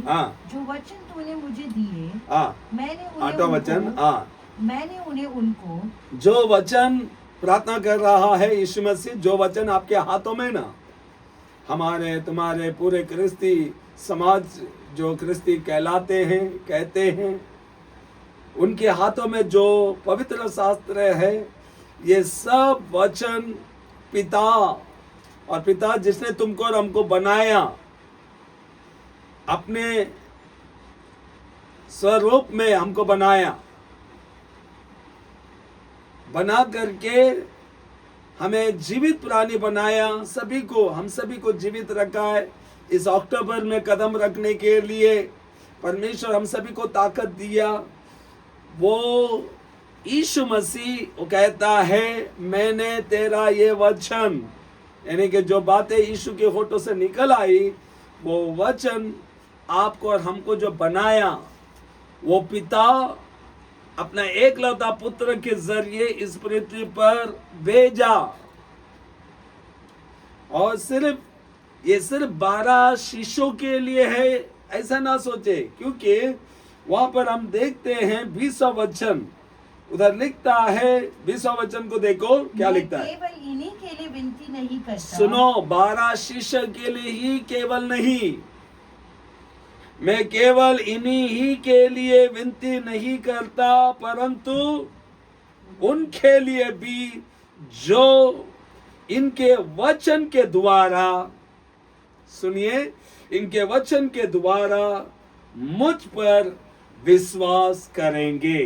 हाँ जो वचन तूने मुझे दिए हाँ मैंने वचन हाँ उन्हें उनको जो वचन प्रार्थना कर रहा है यीशु मसीह, जो वचन आपके हाथों में ना, हमारे तुम्हारे पूरे क्रिस्ती समाज जो क्रिस्ती कहलाते हैं कहते हैं, उनके हाथों में जो पवित्र शास्त्र है, ये सब वचन पिता, और पिता जिसने तुमको और हमको बनाया अपने स्वरूप में, हमको बनाया, बना करके हमें जीवित प्राणी बनाया, सभी को, हम सभी को जीवित रखा है। इस अक्टूबर में कदम रखने के लिए परमेश्वर हम सभी को ताकत दिया। वो यीशु मसीह वो कहता है मैंने तेरा ये वचन, यानी कि जो बातें यीशु के होठों से निकल आई, वो वचन आपको और हमको जो बनाया, वो पिता अपना एकलौता पुत्र के जरिए इस पृथ्वी पर भेजा। और ये सिर्फ 12 शिष्यों के लिए है ऐसा ना सोचे, क्योंकि वहां पर हम देखते हैं 20वां वचन उधर लिखता है। 20वां वचन को देखो क्या लिखता है। केवल इन्हीं के लिए विनती नहीं करता। सुनो, 12 शिष्य के लिए ही केवल नहीं, मैं केवल इन्हीं ही के लिए विनती नहीं करता, परंतु उनके लिए भी जो इनके वचन के द्वारा, सुनिए, इनके वचन के द्वारा मुझ पर विश्वास करेंगे।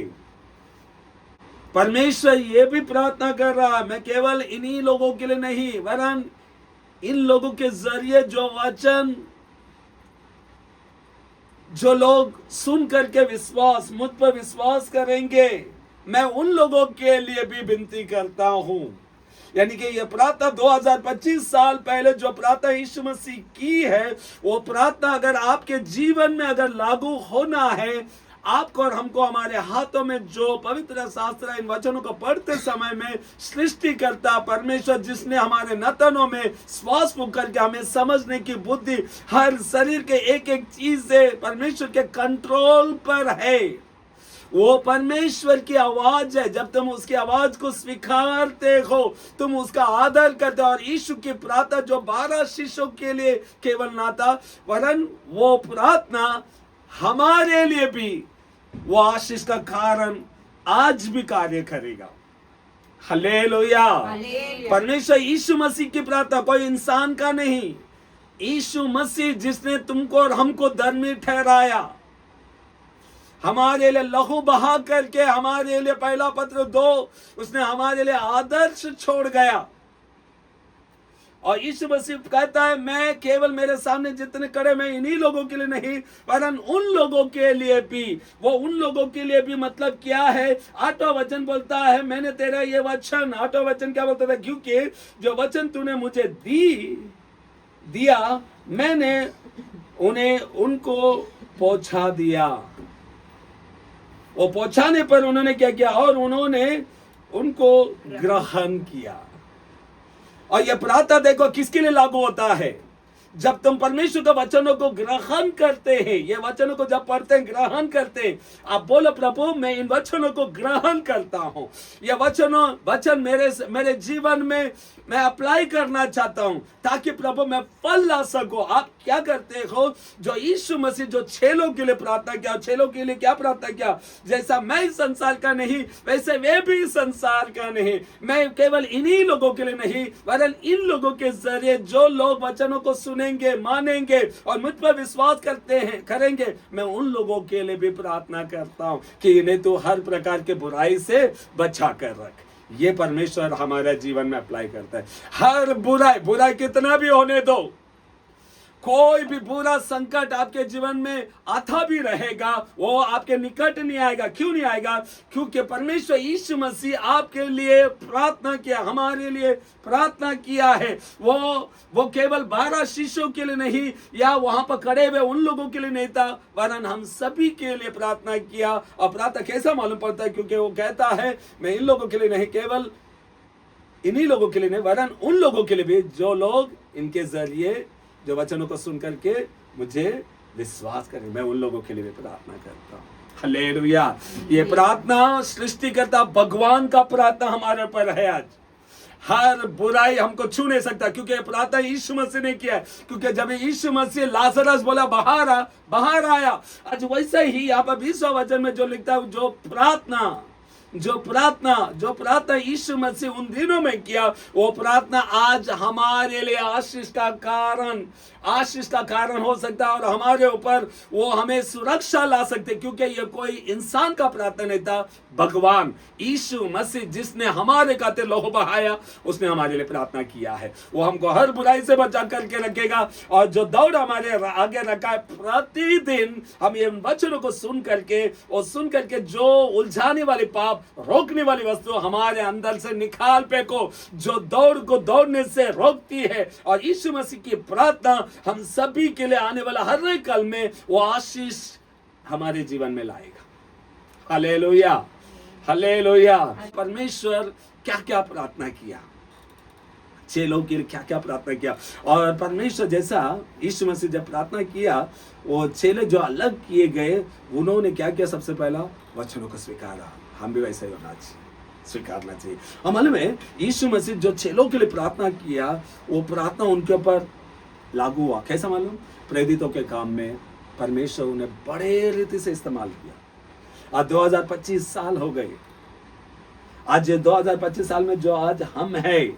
परमेश्वर ये भी प्रार्थना कर रहा है, मैं केवल इन्हीं लोगों के लिए नहीं, वरन इन लोगों के जरिए जो वचन, जो लोग सुन करके विश्वास, मुझ पर विश्वास करेंगे, मैं उन लोगों के लिए भी विनती करता हूं। यानी कि ये प्रार्थना 2025 साल पहले जो प्रार्थना यीशु मसीह की है, वो प्रार्थना अगर आपके जीवन में अगर लागू होना है, आपको और हमको हमारे हाथों में जो पवित्र शास्त्र, इन वचनों को पढ़ते समय में सृष्टि करता परमेश्वर, जिसने हमारे नतनों में श्वास फूंक करके हमें समझने की बुद्धि, हर शरीर के एक एक चीज से परमेश्वर के कंट्रोल पर है, वो परमेश्वर की आवाज है। जब तुम उसकी आवाज को स्वीकारते हो, तुम उसका आदर करते हो। और यीशु की प्रार्थना जो 12 शिष्यों के लिए केवल ना था, वरन वो प्रार्थना हमारे लिए भी वो आशीष का कारण आज भी कार्य करेगा। हालेलुया। परमेश्वर यीशु मसीह की प्रार्थना कोई इंसान का नहीं, यीशु मसीह जिसने तुमको और हमको धर्मी ठहराया, हमारे लिए लहू बहा करके, हमारे लिए पहला पत्र 2 उसने हमारे लिए आदर्श छोड़ गया। और यीशु मसीह कहता है मैं केवल मेरे सामने जितने खड़े, मैं इन्हीं लोगों के लिए नहीं, वरन उन लोगों के लिए भी। वो उन लोगों के लिए भी मतलब क्या है? 8वां वचन बोलता है मैंने तेरा ये वचन, 8वां वचन क्या बोलता था? क्योंकि जो वचन तूने मुझे दिया, मैंने उनको पहुंचा दिया। वो पहुंचाने पर उन्होंने क्या किया? और उन्होंने उनको ग्रहण किया। और यह प्रार्थना देखो किसके लिए लागू होता है? जब तुम परमेश्वर के वचनों को ग्रहण करते हैं, ये वचनों को जब पढ़ते हैं, ग्रहण करते हैं, आप बोलो प्रभु मैं इन वचनों को ग्रहण करता हूं, ये वचन मेरे जीवन में मैं अप्लाई करना चाहता हूं, ताकि प्रभु मैं फल ला सकूं। आप क्या करते हो? जो यीशु मसीह जो 6 लोगों के लिए प्रार्थना किया, 6 लोगों के लिए क्या प्रार्थना किया? जैसा मैं इस संसार का नहीं, वैसे वे भी इस संसार का नहीं। मैं केवल इन्हीं लोगों के लिए नहीं, वरन इन लोगों के जरिए जो लोग वचनों को सुनेंगे, मानेंगे और मुझ पर विश्वास करेंगे, मैं उन लोगों के लिए भी प्रार्थना करता हूं कि इन्हें तो हर प्रकार के बुराई से बचा कर रख। ये परमेश्वर हमारे जीवन में अप्लाई करता है। हर बुराई कितना भी होने दो, कोई भी बुरा संकट आपके जीवन में आता भी रहेगा, वो आपके निकट नहीं आएगा। क्यों नहीं आएगा? क्योंकि परमेश्वर यीशु मसीह आपके लिए प्रार्थना किया, हमारे लिए प्रार्थना किया है। वो केवल 12 शिष्यों के लिए नहीं, या वहां पर खड़े हुए उन लोगों के लिए नहीं था, वरन हम सभी के लिए प्रार्थना किया। और प्रार्थना कैसा मालूम पड़ता है? क्योंकि वो कहता है मैं इन लोगों के लिए नहीं, केवल इन्हीं लोगों के लिए नहीं, वरन उन लोगों के लिए भी जो लोग इनके जरिए जो वचनों को सुन करके मुझे विश्वास करें। मैं उन लोगों के लिए भी प्रार्थना करता हूँ। हालेलुया। ये प्रार्थना सृष्टिकर्ता भगवान का प्रार्थना हमारे ऊपर है। आज हर बुराई हमको छू नहीं सकता, क्योंकि ये प्रार्थना यीशु मसीह ने किया है। क्योंकि जब यीशु मसीह लाजरस बोला बाहर आया, आज वैसे ही यहाँ पर 20वां वचन में जो लिखता है, जो प्रार्थना यीशु मसीह उन दिनों में किया, वो प्रार्थना आज हमारे लिए आशीष का कारण हो सकता है, और हमारे ऊपर वो हमें सुरक्षा ला सकते, क्योंकि ये कोई इंसान का प्रार्थना नहीं था। भगवान यीशु मसीह जिसने हमारे खातिर लहू बहाया, उसने हमारे लिए प्रार्थना किया है। वो हमको हर बुराई से बचा करके रखेगा, और जो दौड़ हमारे आगे रखा है, प्रतिदिन हम ये वचनों को सुन करके जो उलझाने वाली पाप, रोकने वाली वस्तु हमारे अंदर से निकाल फेंको, जो दौड़ को दौड़ने से रोकती है। और यीशु मसीह की प्रार्थना हम सभी के लिए आने वाला हर एक कल में वो आशीष हमारे जीवन में लाएगा। Hallelujah, hallelujah. परमेश्वर क्या क्या प्रार्थना किया, चेलों के लिए क्या क्या प्रार्थना किया, और परमेश्वर जैसा यीशु मसीह जब प्रार्थना किया, वो चेले जो अलग किए गए, उन्होंने क्या किया? सबसे पहला वचनों को स्वीकारा। हम भी वैसा ही होना चाहिए, स्वीकारना चाहिए। और मालूम है, यीशु मसीह जो चेलों के लिए प्रार्थना किया, वो प्रार्थना उनके ऊपर लागू हुआ। कैसा मालूम? प्रेरितों के काम में परमेश्वर उन्हें बड़े रीति से इस्तेमाल किया। आज 2025 साल हो गए। आज 2025 साल में जो आज हम हैं,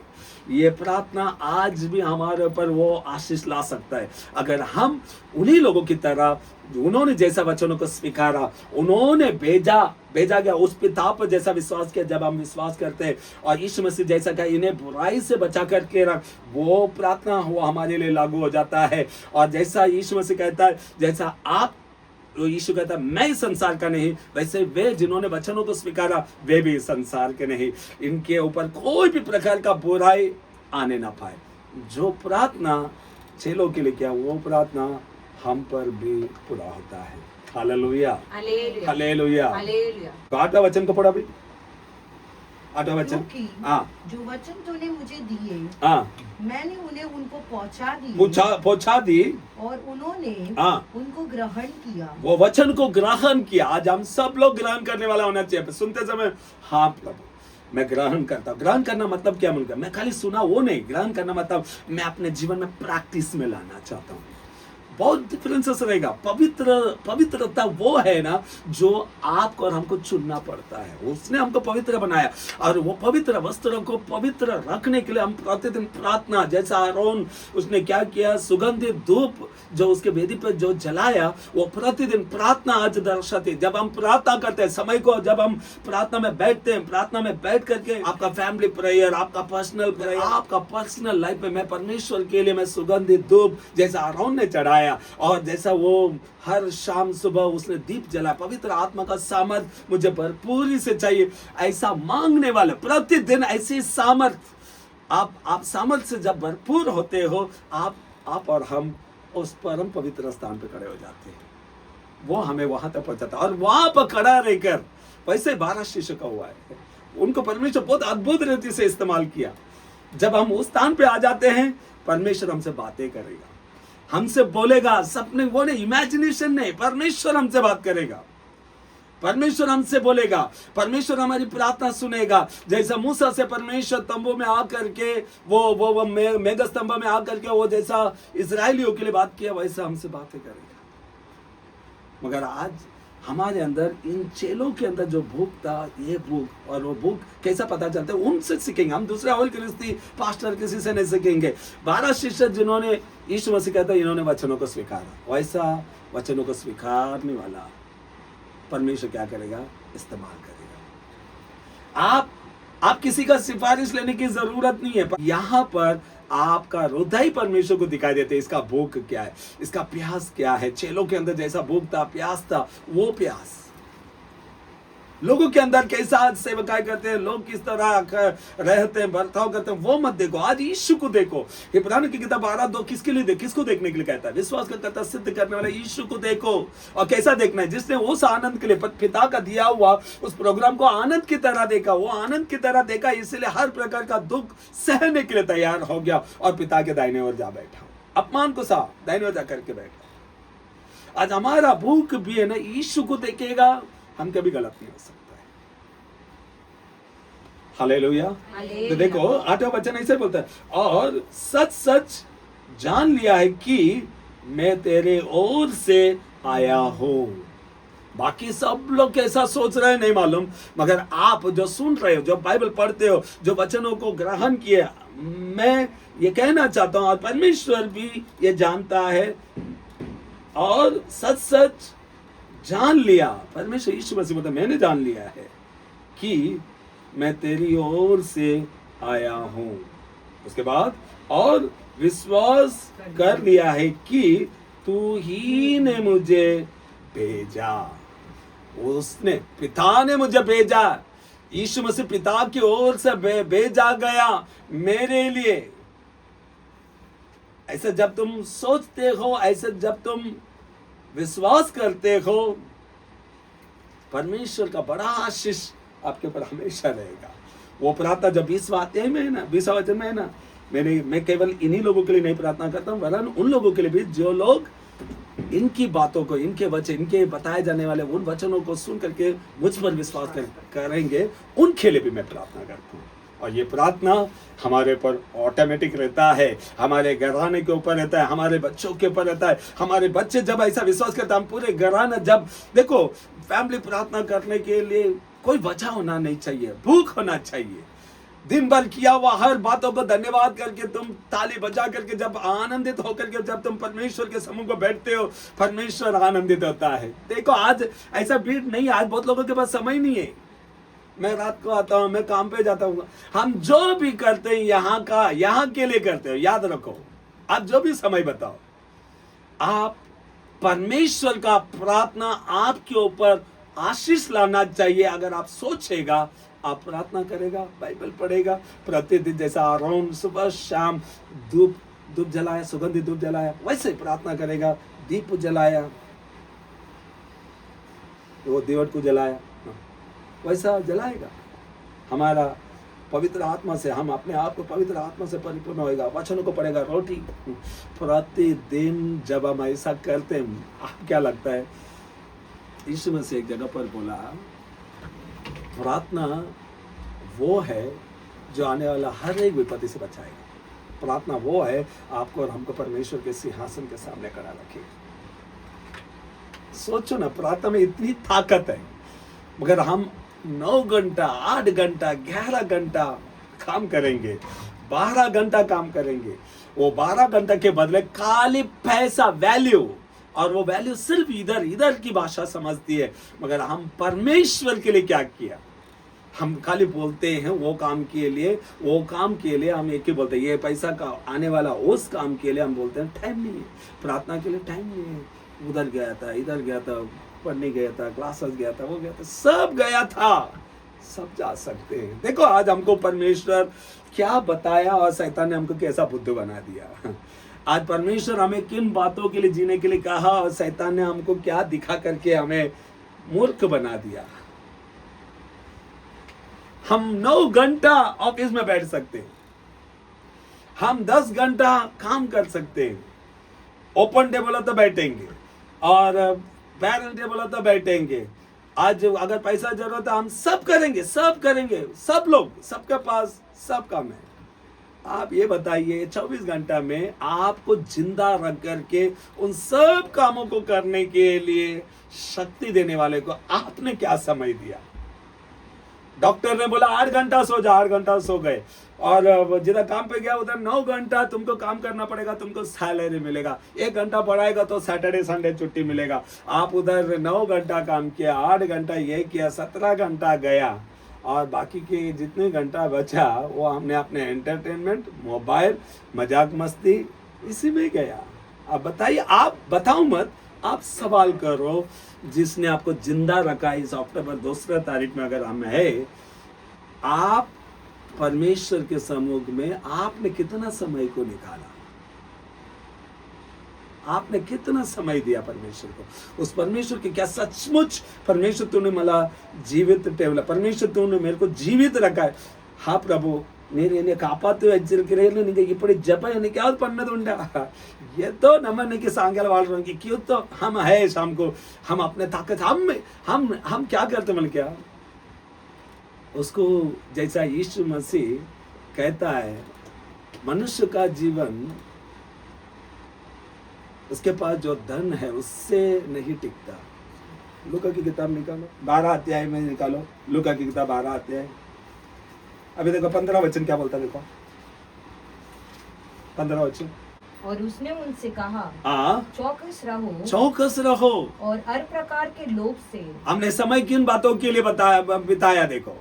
ये प्रार्थना आज भी हमारे ऊपर वो आशीष ला सकता है, अगर हम उन्हीं लोगों की तरह, उन्होंने जैसा वचनों को स्वीकारा, उन्होंने भेजा गया उस पिता पर जैसा विश्वास किया। जब हम विश्वास करते हैं और यीशु मसीह जैसा कहा, इन्हें बुराई से बचा करके रख, वो प्रार्थना वो हमारे लिए लागू हो जाता है। और जैसा यीशु मसीह कहता है, जैसा आप, यीशु कहता है मैं संसार का नहीं, वैसे वे जिन्होंने वचनों को स्वीकारा, वे भी संसार के नहीं। इनके ऊपर कोई भी प्रकार का बुराई आने ना पाए। जो प्रार्थना चेलों के लिए किया, वो प्रार्थना हम पर भी पूरा होता है। Hallelujah, hallelujah. तो 8वां वचन को पढ़ा भी, 8वां वचन। हाँ, जो वचन तूने मुझे दिए, हाँ, मैंने उन्हें उनको पहुंचा दी, और उन्होंने उनको ग्रहण किया। वो वचन को ग्रहण किया। आज हम सब लोग ग्रहण करने वाला होना चाहिए। सुनते समय, हाँ प्रभु मैं ग्रहण करता हूँ। ग्रहण करना मतलब क्या? मिलकर मैं खाली सुना वो नहीं, ग्रहण करना मतलब मैं अपने जीवन में प्रैक्टिस में लाना चाहता हूँ। बहुत डिफरेंसेस रहेगा। पवित्रता वो है ना, जो आपको और हमको चुनना पड़ता है। उसने हमको पवित्र बनाया, और वो पवित्र वस्त्रों को पवित्र रखने के लिए हम प्रतिदिन प्रार्थना, जैसा आरोन उसने क्या किया, सुगंधित धूप जो उसके वेदी पर जो जलाया, वो प्रतिदिन प्रार्थना आज दर्शाती। जब हम प्रार्थना करते हैं, समय को जब हम प्रार्थना में बैठते हैं, प्रार्थना में बैठ करके आपका फैमिली प्रेयर, आपका पर्सनल प्रेयर, आपका पर्सनल लाइफ में मैं परमेश्वर के लिए मैं सुगंधित धूप जैसा आरोन ने चढ़ाया, और जैसा वो हर शाम सुबह उसने दीप जलाया, पवित्र आत्मा का सामर्थ मुझे भरपूरी से चाहिए, ऐसा मांगने वाले प्रतिदिन ऐसी सामर्थ, आप सामर्थ से जब भरपूर होते हो, आप और हम उस परम पवित्र स्थान पे खड़े हो जाते हैं। वो हमें वहां तक पहुंचाता है, और वहां पर खड़ा रहकर, वैसे 12 शिष्य का हुआ है, उनको परमेश्वर बहुत अद्भुत रीति से इस्तेमाल किया। जब हम उस स्थान पे आ जाते हैं, परमेश्वर हमसे बातें करेगा, हमसे बोलेगा। सपने वो नहीं, इमेजिनेशन नहीं, परमेश्वर हमसे बात करेगा, परमेश्वर हमसे बोलेगा, परमेश्वर हमारी प्रार्थना सुनेगा। जैसा मूसा से परमेश्वर तंबू में आकर के वो मेघ स्तंभ में आकर के वो जैसा इजराइलियों के लिए बात किया, वैसा हमसे बातें करेगा। मगर आज हमारे अंदर, इन चेलों के अंदर जो भूख था, ये भूख, और वो भूख कैसा पता चलता है? उनसे सीखेंगे हम। दूसरे और गृहस्थी पास्टर किसी से नहीं सीखेंगे। 12 शिष्य जिन्होंने, यीशु मसीह कहता है इन्होंने वचनों को स्वीकारा, वैसा वचनों को स्वीकारने वाला परमेश्वर क्या करेगा? इस्तेमाल करेगा। आप किसी का सिफारिश लेने की जरूरत नहीं है। यहाँ पर आपका हृदय परमेश्वर को दिखाई देते, इसका भूख क्या है, इसका प्यास क्या है। चेलों के अंदर जैसा भूख था, प्यास था, वो प्यास लोगों के अंदर कैसा आज सेवकाई करते हैं, लोग किस तरह रहते हैं, बर्ताव करते हैं, वो मत देखो। आज यीशु को देखो। इब्रानियों की किताब 12:2 किसके लिए किसको देखने के लिए कहता है? विश्वास का कर्ता सिद्ध करने वाले यीशु को देखो। और कैसा देखना है? जिसने उस आनंद के लिए पिता का दिया हुआ उस प्रोग्राम को आनंद की तरह देखा, वो आनंद की तरह देखा, इसलिए हर प्रकार का दुख सहने के लिए तैयार हो गया, और पिता के दाहिने ओर जा बैठा, अपमान को सहा, दाहिने ओर जा करके बैठा। आज हमारा भूख भी है ना, यीशु को देखेगा, हम कभी गलत नहीं हो सकता है। हालेलुया। तो देखो 8वां वचन ऐसे बोलता है, और सच सच जान लिया है कि मैं तेरे ओर से आया हूं। बाकी सब लोग कैसा सोच रहे हैं नहीं मालूम, मगर आप जो सुन रहे हो, जो बाइबल पढ़ते हो, जो वचनों को ग्रहण किए, मैं ये कहना चाहता हूं, और परमेश्वर भी ये जानता है, और सच सच जान लिया, परमेश्वर यीशु मसीह बोलता, मैंने जान लिया है कि मैं तेरी ओर से आया हूं। उसके बाद, और विश्वास कर लिया है कि तू ही ने मुझे भेजा। उसने, पिता ने मुझे भेजा, यीशु मसीह पिता की ओर से भेजा गया मेरे लिए। ऐसे जब तुम सोचते हो, ऐसे जब तुम विश्वास करते हो, परमेश्वर का बड़ा आशीष आपके ऊपर हमेशा रहेगा। वो प्रार्थना जब 20वां अध्याय में है ना, 20वां वचन में है ना, मैं केवल इन्हीं लोगों के लिए नहीं प्रार्थना करता हूं, वरन उन लोगों के लिए भी जो लोग इनकी बातों को, इनके वचन, इनके बताए जाने वाले उन वचनों को सुन करके मुझ पर विश्वास करेंगे, उनके लिए भी मैं प्रार्थना करता हूँ। और ये प्रार्थना हमारे ऊपर ऑटोमेटिक रहता है, हमारे घराने के ऊपर रहता है, हमारे बच्चों के ऊपर रहता है। हमारे बच्चे जब ऐसा विश्वास करते हैं, हम पूरे घराना, जब देखो फैमिली प्रार्थना करने के लिए कोई वजह होना नहीं चाहिए, भूख होना चाहिए। दिन भर किया हुआ हर बातों को धन्यवाद करके, तुम ताली बजा करके, जब आनंदित होकर के जब तुम परमेश्वर के समूह को बैठते हो, परमेश्वर आनंदित होता है। देखो आज ऐसा भीड़ नहीं, आज बहुत लोगों के पास समय नहीं है। मैं रात को आता हूं, मैं काम पे जाता हूँ, हम जो भी करते हैं यहाँ के लिए करते हो। याद रखो, आप जो भी समय बताओ, आप परमेश्वर का प्रार्थना आपके ऊपर आशीष लाना चाहिए। अगर आप सोचेगा, आप प्रार्थना करेगा, बाइबल पढ़ेगा, प्रतिदिन जैसा आरोन सुबह शाम धूप जलाया, सुगंधित धूप जलाया, वैसे प्रार्थना करेगा, दीप जलाया, वो दीवट को जलाया, वैसा जलाएगा। हमारा पवित्र आत्मा से, हम अपने आप को पवित्र आत्मा से परिपूर्ण होएगा, वचनों को पढ़ेगा, रोटी प्रतिदिन जब हम ऐसा करते हैं, आप क्या लगता है, यीशु मसीह एक जगह पर बोला, प्रार्थना वो है जो आने वाला हर एक विपत्ति से बचाएगा। प्रार्थना वो है आपको और हमको परमेश्वर के सिंहासन के सामने खड़ा रखेगा। सोचो ना, प्रार्थना में इतनी ताकत है, मगर हम 9 घंटा, 8 घंटा, 11 घंटा काम करेंगे, 12 घंटा काम करेंगे। वो 12 घंटा के बदले खाली पैसा, वैल्यू, और वो वैल्यू सिर्फ इधर की भाषा समझती है, मगर हम परमेश्वर के लिए क्या किया? हम खाली बोलते हैं वो काम के लिए हम एक ही बोलते हैं, ये पैसा का आने वाला उस काम के लिए हम बोलते हैं, टाइम नहीं है, प्रार्थना के लिए टाइम नहीं है। उधर गया था, इधर गया था, पढ़ने गया था, क्लासेस गया था, वो गया था, सब गया था, सब जा सकते हैं। देखो आज हमको परमेश्वर क्या बताया और शैतान ने हमको कैसा बुद्धू बना दिया। आज परमेश्वर हमें किन बातों के लिए जीने के लिए कहा और शैतान ने हमको क्या दिखा करके हमें मूर्ख बना दिया। हम 9 घंटा ऑफिस में बैठ सकते हैं, हम 10 घंटा काम कर सकते हैं, ओपन डे बोला तो बैठेंगे और पेरेंट डे बोला तो बैठेंगे। आज अगर पैसा जरूरत है हम सब करेंगे, सब लोग, सबके पास सब काम है। आप ये बताइए 24 घंटा में आपको जिंदा रख करके उन सब कामों को करने के लिए शक्ति देने वाले को आपने क्या समय दिया? डॉक्टर ने बोला 8 घंटा सो जा, 8 घंटा सो गए, और जिधर काम पे गया उधर 9 घंटा तुमको काम करना पड़ेगा, तुमको सैलरी मिलेगा। 1 घंटा पढ़ाएगा तो सैटरडे संडे छुट्टी मिलेगा। आप उधर 9 घंटा काम किया, 8 घंटा ये किया, 17 घंटा गया, और बाकी के जितने घंटा बचा वो हमने अपने एंटरटेनमेंट, मोबाइल, मजाक मस्ती, इसी में गया। अब बताइए, आप बताओ मत, आप सवाल करो, जिसने आपको जिंदा रखा इस अक्टूबर 2 तारीख में अगर हम है, आप परमेश्वर के समूह में आपने कितना समय को निकाला? आपने कितना समय दिया परमेश्वर को? उस परमेश्वर के क्या सचमुच परमेश्वर तूने मला जीवित ठेवला, परमेश्वर तूने मेरे को जीवित रखा है। हाँ प्रभु, నేను ఎన్ని కాపాతు హెచ్చరికలు నీకు ఇప్పుడు జప నీకు యాவது పన్నది ఉండా ये तो नमन की सांगल वाल रहे कि क्यों तो हम है शाम को हम अपने ताकत हम क्या करते मन क्या उसको जैसा यीशु मसीह कहता है मनुष्य का जीवन उसके पास जो धन है उससे नहीं टिकता। लूका की किताब निकालो 12 अध्याय में निकालो, लूका की किताब 12 अध्याय। अभी देखो 15 वचन क्या बोलता है, देखो 15 वचन। और उसने उनसे कहा चौकस रहो और हर प्रकार के लोभ से। हमने समय किन बातों के लिए बिताया, देखो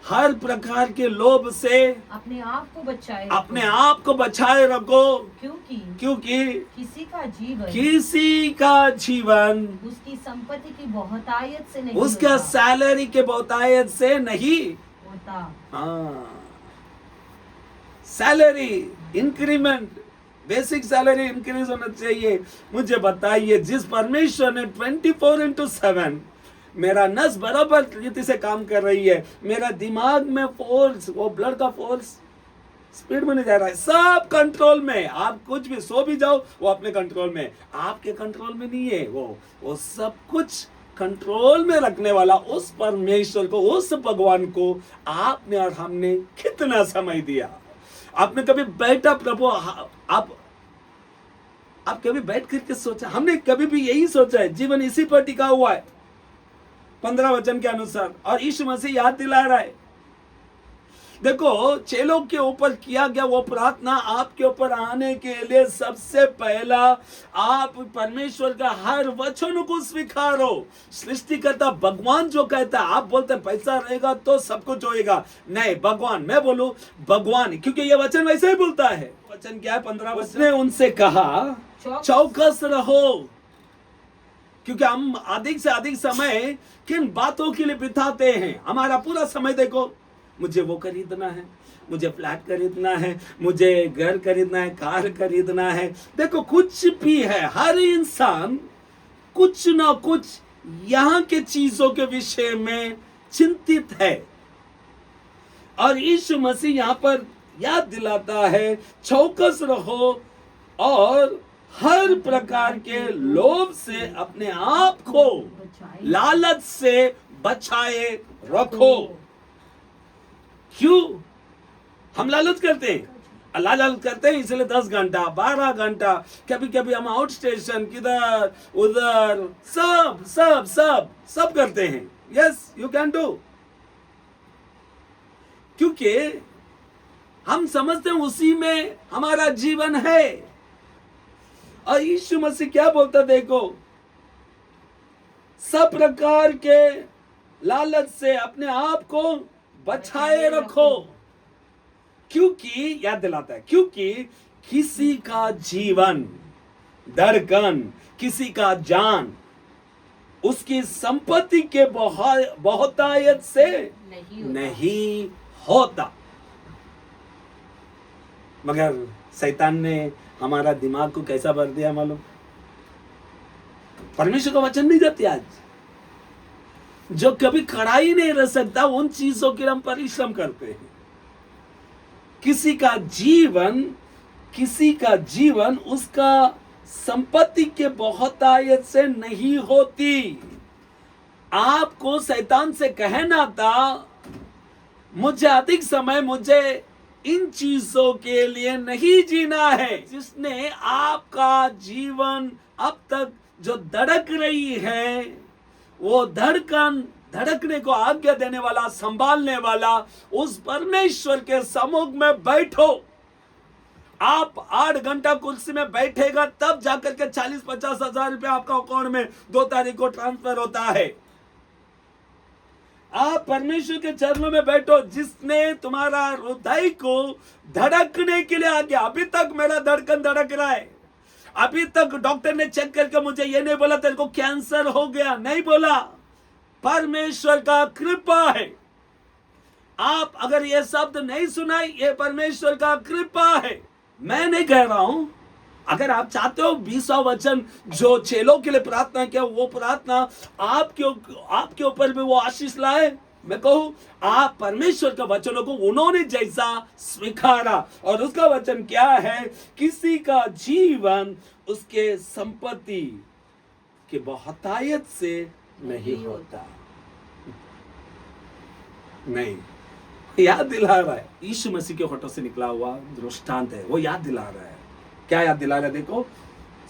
हर प्रकार के लोभ से अपने आप को बचाए रखो, क्योंकि किसी का जीवन उसकी संपत्ति की बहुतायत से नहीं, उसका सैलरी के बहुतायत से नहीं होता। Salary increment, basic salary increase होना चाहिए। मुझे बताइए, जिस परमेश्वर ने 24/7 मेरा नस बराबर रीति से काम कर रही है, मेरा दिमाग में फोर्स, वो ब्लड का फोर्स स्पीड में नहीं जा रहा है, सब कंट्रोल में। आप कुछ भी सो भी जाओ वो अपने कंट्रोल में, आपके कंट्रोल में नहीं है। वो सब कुछ कंट्रोल में रखने वाला उस परमेश्वर को, उस भगवान को आपने और हमने कितना समय दिया। आपने कभी बैठा प्रभु, आप कभी बैठ करके सोचा? हमने कभी भी यही सोचा है जीवन इसी पर टिका हुआ है 15 वचन के अनुसार, और यीशु मसीह याद दिला रहा है। देखो चेलों के ऊपर किया गया वो प्रार्थना आपके ऊपर आने के लिए सबसे पहला आप परमेश्वर का हर वचन को स्वीकारो। सृष्टिकर्ता भगवान जो कहता है, आप बोलते हैं पैसा रहेगा तो सब कुछ होएगा, नहीं भगवान, मैं बोलूं भगवान, क्योंकि ये वचन वैसे ही बोलता है। वचन क्या है 15 वचन? उसने उनसे कहा चौकस रहो, क्योंकि हम अधिक से अधिक समय किन बातों के लिए बिताते हैं। हमारा पूरा समय देखो, मुझे वो खरीदना है, मुझे फ्लैट खरीदना है, मुझे घर खरीदना है, कार खरीदना है। देखो कुछ भी है, हर इंसान कुछ ना कुछ यहाँ के चीजों के विषय में चिंतित है, और यीशु मसीह यहाँ पर याद दिलाता है चौकस रहो और हर प्रकार के लोभ से अपने आप को लालच से बचाए रखो। क्यों हम लालच करते हैं? लालच करते हैं इसलिए 10 घंटा 12 घंटा, कभी कभी हम आउट स्टेशन किधर उधर सब सब सब सब करते हैं। यस यू कैन डू, क्योंकि हम समझते हैं उसी में हमारा जीवन है। और यीशु मसीह क्या बोलता, देखो सब प्रकार के लालच से अपने आप को बचाए रखो, क्योंकि याद दिलाता है, क्योंकि किसी का जीवन, धड़कन, किसी का जान उसकी संपत्ति के बहुतायत से नहीं होता। मगर शैतान ने हमारा दिमाग को कैसा भर दिया मालूम? परमेश्वर का वचन नहीं जाती आज, जो कभी खड़ा ही नहीं रह सकता उन चीजों के लिए हम परिश्रम करते हैं। किसी का जीवन उसका संपत्ति के बहुतायत से नहीं होती। आपको शैतान से कहना था मुझे अधिक समय, मुझे इन चीजों के लिए नहीं जीना है। जिसने आपका जीवन अब तक जो धड़क रही है, वो धड़कने को आज्ञा देने वाला, संभालने वाला उस परमेश्वर के सम्मुख में बैठो। आप 8 घंटा कुर्सी में बैठेगा तब जाकर के 40-50 हजार रुपया आपका अकाउंट में 2 तारीख को ट्रांसफर होता है। आप परमेश्वर के चरणों में बैठो, जिसने तुम्हारा हृदय को धड़कने के लिए आज्ञा। अभी तक मेरा धड़कन धड़क रहा है, अभी तक डॉक्टर ने चेक करके मुझे ये नहीं बोला तेरे को कैंसर हो गया, नहीं बोला। परमेश्वर का कृपा है। आप अगर ये शब्द नहीं सुनाई, ये परमेश्वर का कृपा है। मैं नहीं कह रहा हूं, अगर आप चाहते हो 20वां वचन जो चेलों के लिए प्रार्थना किया, वो प्रार्थना आपके ऊपर भी वो आशीष लाए, मैं कहूं, आप परमेश्वर के वचनों को उन्होंने जैसा स्वीकारा, और उसका वचन क्या है, किसी का जीवन उसके संपत्ति की बहुतायत से नहीं होता। नहीं, याद दिला रहा है, यीशु मसीह के होठों से निकला हुआ दृष्टांत है, वो याद दिला रहा है। क्या याद दिला रहा है? देखो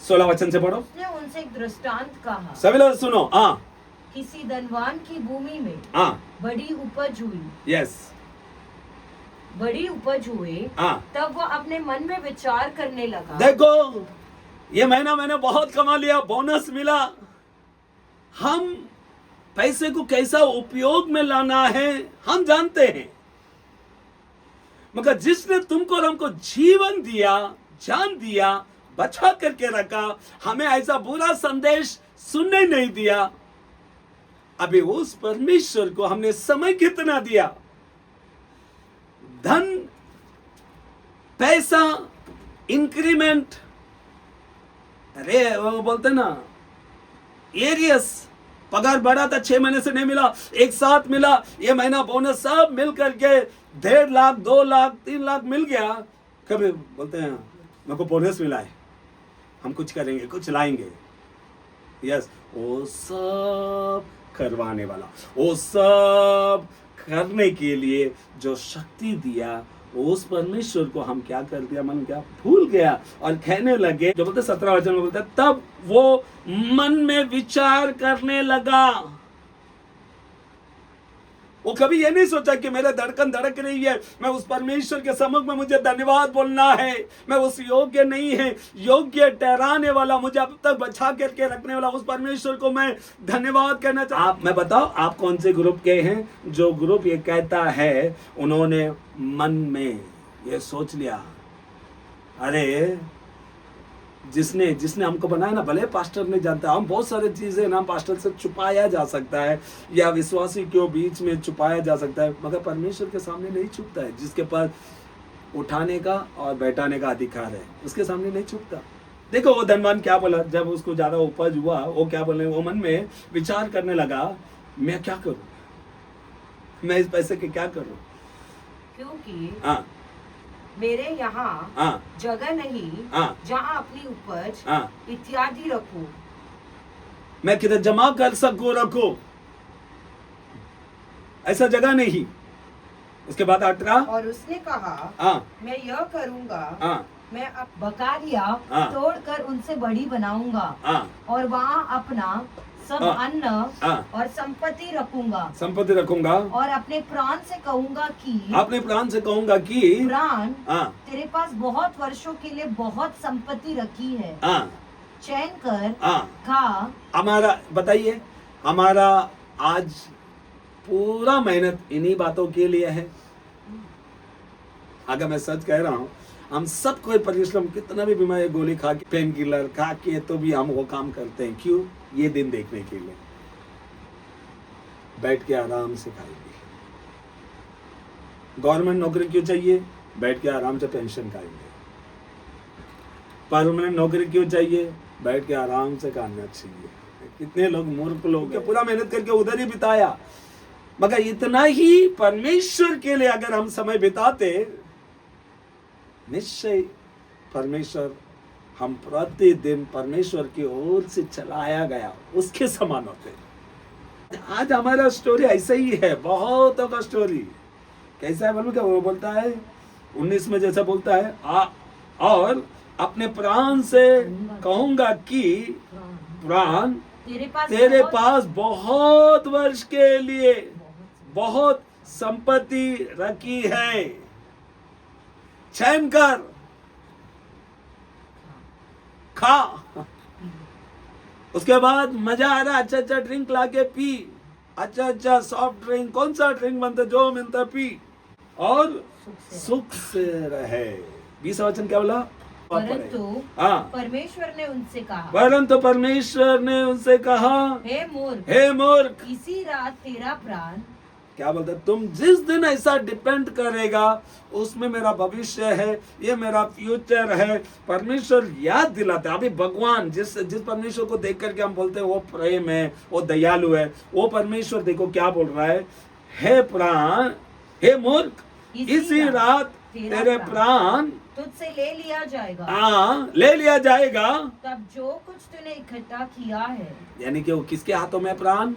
16 वचन से पढ़ो। उसने उनसे एक दृष्टांत कहा, सभी लोग सुनो। किसी धनवान की भूमि में बड़ी उपज हुई। यस, बड़ी उपज हुई। तब वह अपने मन में विचार करने लगा, देखो ये महीना मैंने बहुत कमा लिया, बोनस मिला। हम पैसे को कैसा उपयोग में लाना है हम जानते हैं, मगर जिसने तुमको और हमको जीवन दिया, जान दिया, बचा करके रखा, हमें ऐसा बुरा संदेश सुनने नहीं दिया, अभी उस परमेश्वर को हमने समय कितना दिया? धन, पैसा, इंक्रीमेंट, अरे वो बोलते ना एरियस, पगार बढ़ा था 6 महीने से नहीं मिला, एक साथ मिला, ये महीना बोनस सब मिल करके 1.5 लाख 2 लाख 3 लाख मिल गया। कभी बोलते हैं मेरे को बोनस मिला है, हम कुछ करेंगे, कुछ लाएंगे। यस, वो सब करवाने वाला, वो सब करने के लिए जो शक्ति दिया, उस परमेश्वर को हम क्या कर दिया? मन क्या भूल गया और कहने लगे, जो बोलते 17 वचन में बोलते, तब वो मन में विचार करने लगा। वो कभी ये नहीं सोचा कि मेरा धड़कन धड़क रही है, मैं उस परमेश्वर के सम्मुख में मुझे धन्यवाद बोलना है, मैं उस योग्य नहीं है, योग्य ठहराने वाला, मुझे अब तक बचा करके रखने वाला उस परमेश्वर को मैं धन्यवाद कहना चाहता। आप मैं बताओ, आप कौन से ग्रुप के हैं? जो ग्रुप ये कहता है, उन्होंने मन में ये सोच लिया, अरे जिसने हमको बनाया ना, भले पास्टर नहीं जानता, हम बहुत सारी चीजें ना पास्टर से छुपाया जा सकता है या विश्वासी के बीच में छुपाया जा सकता है, मगर परमेश्वर के सामने नहीं छुपता है। जिसके पास उठाने का और बैठाने का अधिकार है, उसके सामने नहीं छुपता। देखो वो धनवान क्या बोला, जब उसको ज्यादा उपज हुआ, वो क्या बोले, वो मन में विचार करने लगा, मैं क्या करूं, मैं इस पैसे के क्या करूं, क्योंकि मेरे यहाँ जगह नहीं जहाँ अपनी उपज इत्यादि रखूं, मैं किधर जमा कर सकूं, रखो, ऐसा जगह नहीं। उसके बाद 18, और उसने कहा, मैं यह करूंगा, मैं अब बकारिया तोड़कर उनसे बड़ी बनाऊंगा और वहाँ अपना सब अन्न और संपत्ति रखूंगा और अपने प्राण से कहूंगा कि प्राण, तेरे पास बहुत वर्षों के लिए बहुत संपत्ति रखी है, चैन कर खा। हमारा बताइए, हमारा आज पूरा मेहनत इन्हीं बातों के लिए है। अगर मैं सच कह रहा हूँ, हम सब कोई परिश्रम, कितना भी बीमारी, गोली खा के, पेन किलर खा के, तो भी हम वो काम करते हैं। क्यों? ये दिन देखने के लिए, बैठ के आराम से खाएंगे। गवर्नमेंट नौकरी क्यों चाहिए? बैठ के आराम से पेंशन खाएंगे। परमानेंट नौकरी क्यों चाहिए? बैठ के आराम से खाना चाहिए। कितने लोग मूर्ख लोग पूरा मेहनत करके उधर ही बिताया, मगर इतना ही परमेश्वर के लिए अगर हम समय बिताते, निश्चय परमेश्वर, हम प्रतिदिन परमेश्वर की ओर से चलाया गया उसके समान होते। आज हमारा स्टोरी ऐसा ही है, बहुतों का स्टोरी कैसा है मालूम क्या? वो बोलता है 19 में जैसा बोलता है, और अपने प्राण से कहूंगा कि प्राण, तेरे पास बहुत वर्ष के लिए बहुत संपत्ति रखी है, चैन कर खा। उसके बाद मजा आ रहा, अच्छा अच्छा ड्रिंक लाके पी, अच्छा अच्छा सॉफ्ट ड्रिंक, कौन सा ड्रिंक बनता, जो मिलता पी, और सुख से रहे। 20 वचन क्या बोला? परंतु परमेश्वर ने उनसे कहा, हे मूर्ख, इसी रात तेरा प्राण, क्या बोलते, तुम जिस दिन ऐसा डिपेंड करेगा, उसमें मेरा भविष्य है, ये मेरा फ्यूचर है। परमेश्वर याद दिलाता है। अभी भगवान जिस परमेश्वर को देख करके हम बोलते हैं वो प्रेम है, वो दयालु है, वो परमेश्वर देखो क्या बोल रहा है, हे प्राण, हे मूर्ख, इसी रात तेरे प्राण तुझसे ले लिया जाएगा। हाँ, ले लिया जाएगा। तब जो कुछ तूने इकट्ठा किया है, यानी कि वो किसके हाथों में प्राण?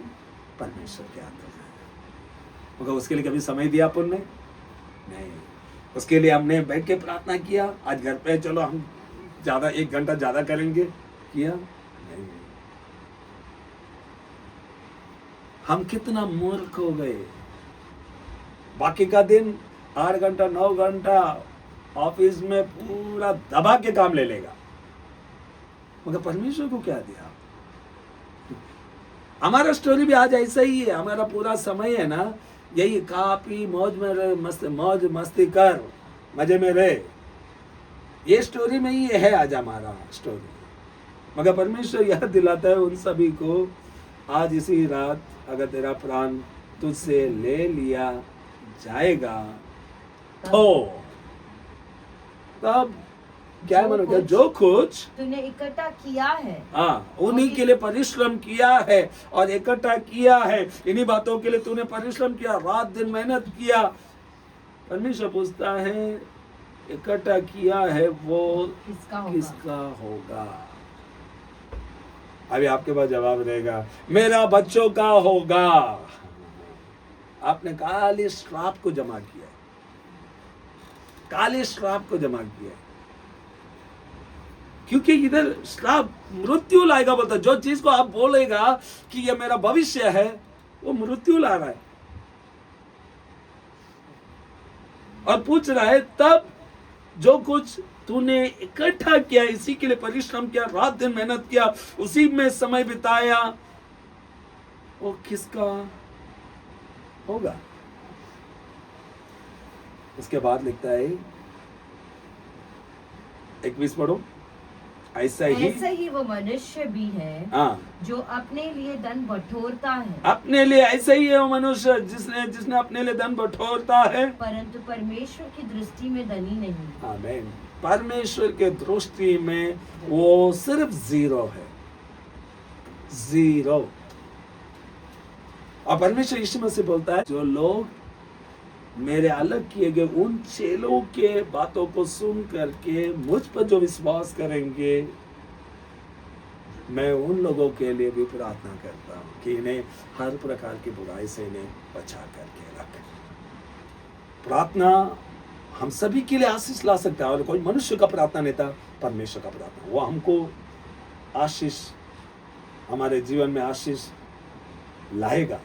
परमेश्वर के हाथों में। मगर उसके लिए कभी समय दिया अपन ने? नहीं। उसके लिए हमने बैठ के प्रार्थना किया, आज घर पे चलो हम ज्यादा 1 घंटा ज्यादा करेंगे, किया नहीं। हम कितना मूर्ख हो गए। बाकी का दिन 8 घंटा 9 घंटा ऑफिस में पूरा दबा के काम ले लेगा, मगर परमेश्वर को क्या दिया? हमारा स्टोरी भी आज ऐसा ही है। हमारा पूरा समय है ना, यही खा पी मौज में रहे, मौज मस्ती कर, मजे में रहे, ये स्टोरी में ही है आज हमारा स्टोरी। मगर परमेश्वर याद दिलाता है उन सभी को, आज इसी रात अगर तेरा प्राण तुझसे ले लिया जाएगा तो तब क्या है? मानो क्या? जो कुछ तूने इकट्ठा किया है, हाँ, उन्हीं के लिए परिश्रम किया है और इकट्ठा किया है। इन्हीं बातों के लिए तूने परिश्रम किया, रात दिन मेहनत किया। परमेश्वर पूछता है, इकट्ठा किया है वो किसका होगा? अभी आपके पास जवाब रहेगा, मेरा बच्चों का होगा। आपने काले श्राप को जमा किया, काले श्राप को जमा किया, क्योंकि इधर श्राप मृत्यु लाएगा बोलता। जो चीज को आप बोलेगा कि ये मेरा भविष्य है, वो मृत्यु ला रहा है। और पूछ रहा है, तब जो कुछ तूने इकट्ठा किया, इसी के लिए परिश्रम किया, रात दिन मेहनत किया, उसी में समय बिताया, वो किसका होगा? उसके बाद लिखता है 21 पढ़ो। ऐसा ही वो मनुष्य भी है, हाँ, जो अपने लिए धन बटोरता है। अपने लिए ऐसा ही है वो मनुष्य जिसने अपने लिए धन बटोरता है, परंतु परमेश्वर की दृष्टि में धनी नहीं। आमीन। परमेश्वर के दृष्टि में वो सिर्फ 0 है, 0। और परमेश्वर यीशु मसीह बोलता है, जो लोग मेरे अलग किए गए उन चेलों के बातों को सुन करके मुझ पर जो विश्वास करेंगे, मैं उन लोगों के लिए भी प्रार्थना करता हूँ कि इन्हें हर प्रकार की बुराई से इन्हें बचा करके रखें। प्रार्थना हम सभी के लिए आशीष ला सकता है, और कोई मनुष्य का प्रार्थना नहीं था, परमेश्वर का प्रार्थना, वो हमको आशीष, हमारे जीवन में आशीष लाएगा।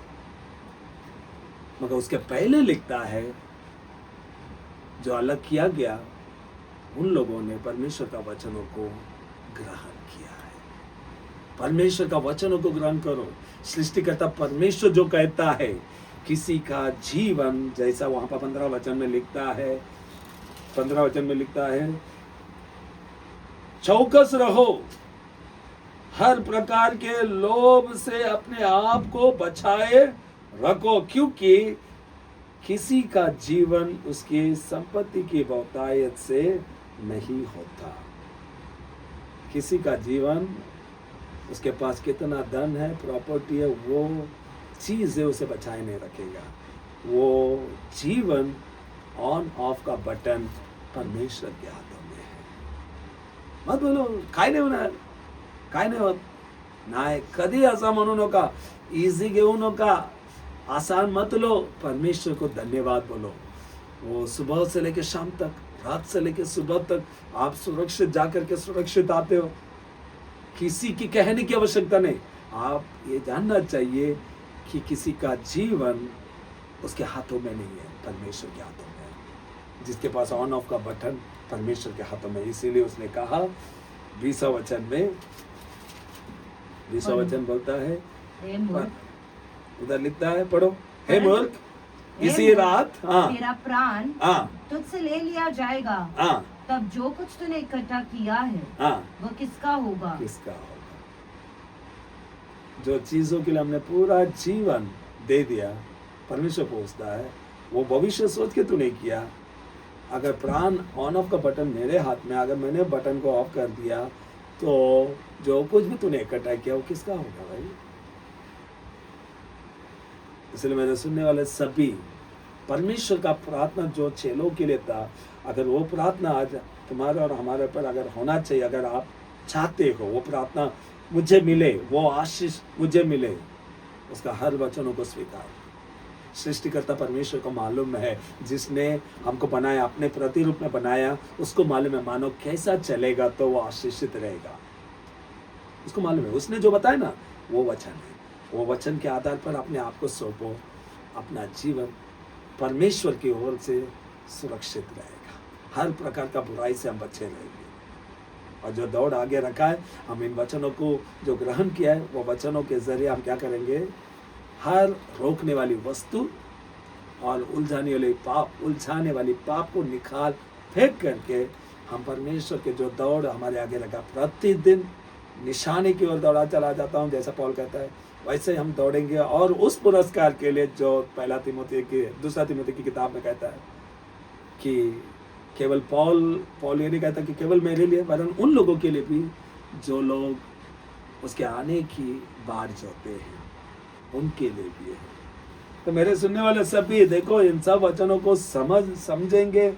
मगर उसके पहले लिखता है, जो अलग किया गया उन लोगों ने परमेश्वर का वचनों को ग्रहण किया है। परमेश्वर का वचनों को ग्रहण करो। सृष्टिकर्ता परमेश्वर जो कहता है, किसी का जीवन, जैसा वहां पर 15 वचन में लिखता है, 15 वचन में लिखता है, चौकस रहो, हर प्रकार के लोभ से अपने आप को बचाए रखो, क्योंकि किसी का जीवन उसकी संपत्ति की बहुतायत से नहीं होता। किसी का जीवन, उसके पास कितना धन है, प्रॉपर्टी है, वो चीज है, उसे बचाए नहीं रखेगा। वो जीवन ऑन ऑफ का बटन परमेश्वर के हाथों में है। मत बोलो काय नाही होणार, काय नाही होत, नाही कधी असं म्हणू नका, इझी घेऊ नका, आसान मत लो, परमेश्वर को धन्यवाद बोलो। वो सुबह से लेकर शाम तक, रात से लेकर सुबह तक आप सुरक्षित जाकर के सुरक्षित आते हो, किसी की कहने की आवश्यकता नहीं। आप ये जानना चाहिए कि किसी का जीवन उसके हाथों में नहीं है, परमेश्वर के हाथों में है। जिसके पास ऑन ऑफ का बटन परमेश्वर के हाथों में, इसीलिए उसने कहा 20वां वचन में, 20वां वचन बोलता है, उधर लिखता है, पढ़ो, हे मूर्ख, इसी रात तेरा प्राण तुझसे ले लिया जाएगा, तब जो कुछ तूने इकट्ठा किया है वो किसका होगा? किसका होगा? जो चीजों के लिए हमने पूरा जीवन दे दिया, परमेश्वर पूछता है, वो भविष्य सोच के तूने किया। अगर प्राण ऑन ऑफ का बटन मेरे हाथ में, अगर मैंने बटन को ऑफ कर दिया, तो जो कुछ भी तूने इकट्ठा किया वो किसका होगा भाई? इसलिए मेरे सुनने वाले सभी, परमेश्वर का प्रार्थना जो चेलों के लिए था, अगर वो प्रार्थना आज तुम्हारे और हमारे पर अगर होना चाहिए, अगर आप चाहते हो वो प्रार्थना मुझे मिले, वो आशीष मुझे मिले, उसका हर वचनों को स्वीकार। सृष्टिकर्ता परमेश्वर को मालूम है, जिसने हमको बनाया, अपने प्रतिरूप में बनाया, उसको मालूम है मानव कैसा चलेगा तो वो आशीषित रहेगा। उसको मालूम है, उसने जो बताया ना वो वचन है। वो वचन के आधार पर अपने आप को सौंपो, अपना जीवन परमेश्वर की ओर से सुरक्षित रहेगा। हर प्रकार का बुराई से हम बचे रहेंगे। और जो दौड़ आगे रखा है, हम इन वचनों को जो ग्रहण किया है, वो वचनों के जरिए हम क्या करेंगे, हर रोकने वाली वस्तु और उलझाने वाली पाप को निकाल फेंक करके हम परमेश्वर के जो दौड़ हमारे आगे रखा, प्रतिदिन निशाने की ओर दौड़ा चला जाता हूँ, जैसा पौल कहता है, वैसे हम दौड़ेंगे। और उस पुरस्कार के लिए जो दूसरा तिमोथी की किताब में कहता है कि केवल पौल ये नहीं कहता कि केवल मेरे लिए, वरन उन लोगों के लिए भी जो लोग उसके आने की बाट जोते हैं, उनके लिए भी है। तो मेरे सुनने वाले सभी देखो, इन सब वचनों को समझेंगे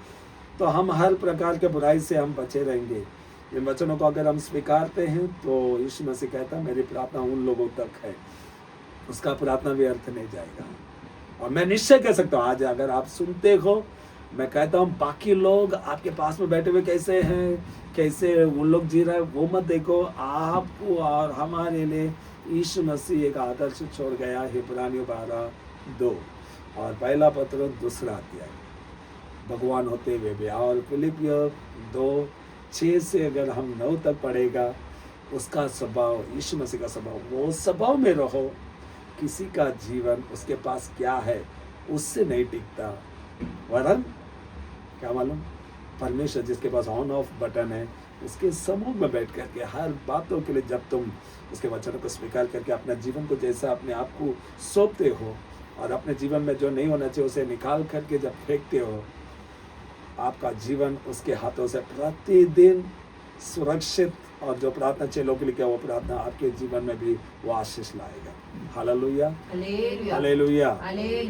तो हम हर प्रकार के बुराई से हम बचे रहेंगे। इन वचनों को अगर हम स्वीकारते हैं तो यीशु मसीह कहता है मेरी प्रार्थना उन लोगों तक है, उसका प्रार्थना भी अर्थ नहीं जाएगा। और मैं निश्चय कह सकता हूँ, आज अगर आप सुनते हो, मैं कहता हूँ बाकी लोग आपके पास में बैठे हुए कैसे हैं, कैसे उन लोग जी रहे हैं, वो मत देखो। आपको और हमारे लिए यीशु मसीह एक आदर्श छोड़ गया। इब्रानियों 12:2 और पहला पत्र 2 अध्याय, भगवान होते हुए भी। और फिलिपियों 2:6 से अगर हम 9 तक पढ़ेगा, उसका स्वभाव, यीशु मसीह का स्वभाव, वो स्वभाव में रहो। किसी का जीवन उसके पास क्या है उससे नहीं टिकता, वरन क्या मालूम, परमेश्वर जिसके पास ऑन ऑफ बटन है, उसके समूह में बैठ करके हर बातों के लिए जब तुम उसके वचनों को स्वीकार करके अपने जीवन को जैसा अपने आप को सौंपते हो और अपने जीवन में जो नहीं होना चाहिए उसे निकाल करके जब फेंकते हो, आपका जीवन उसके हाथों से प्रतिदिन सुरक्षित, और जो प्रार्थना चेलों के लिए क्या, वो प्रार्थना आपके जीवन में भी वो आशीष लाएगा। Hallelujah, hallelujah, hallelujah. हालेलुया।